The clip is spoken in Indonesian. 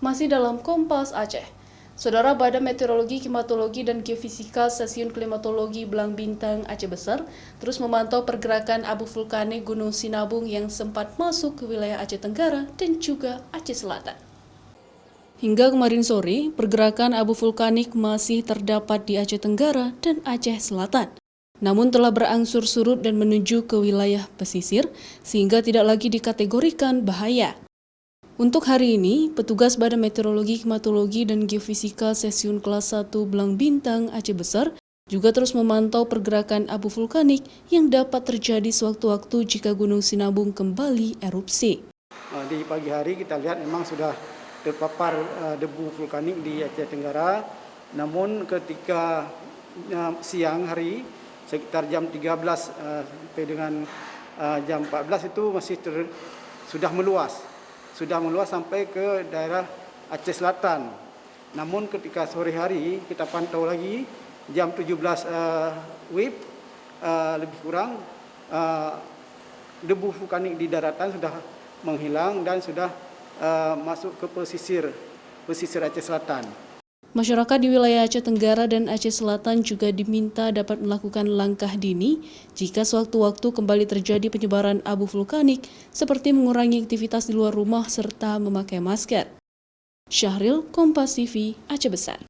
Masih dalam Kompas Aceh, Saudara Badan Meteorologi, Klimatologi, dan Geofisika Stasiun Klimatologi Belang Bintang Aceh Besar terus memantau pergerakan abu vulkanik Gunung Sinabung yang sempat masuk ke wilayah Aceh Tenggara dan juga Aceh Selatan. Hingga kemarin sore, pergerakan abu vulkanik masih terdapat di Aceh Tenggara dan Aceh Selatan. Namun telah berangsur surut dan menuju ke wilayah pesisir, sehingga tidak lagi dikategorikan bahaya. Untuk hari ini, petugas Badan Meteorologi, Klimatologi, dan Geofisika Stasiun Kelas 1 Belang Bintang Aceh Besar juga terus memantau pergerakan abu vulkanik yang dapat terjadi sewaktu-waktu jika Gunung Sinabung kembali erupsi. Di pagi hari kita lihat memang sudah terpapar debu vulkanik di Aceh Tenggara, namun ketika siang hari sekitar jam 13 sampai dengan jam 14 itu masih sudah meluas sampai ke daerah Aceh Selatan. Namun ketika sore hari kita pantau lagi jam 17 WIB lebih kurang debu vulkanik di daratan sudah menghilang dan sudah masuk ke pesisir Aceh Selatan. Masyarakat di wilayah Aceh Tenggara dan Aceh Selatan juga diminta dapat melakukan langkah dini jika sewaktu-waktu kembali terjadi penyebaran abu vulkanik seperti mengurangi aktivitas di luar rumah serta memakai masker. Syahril, Kompas TV, Aceh Besar.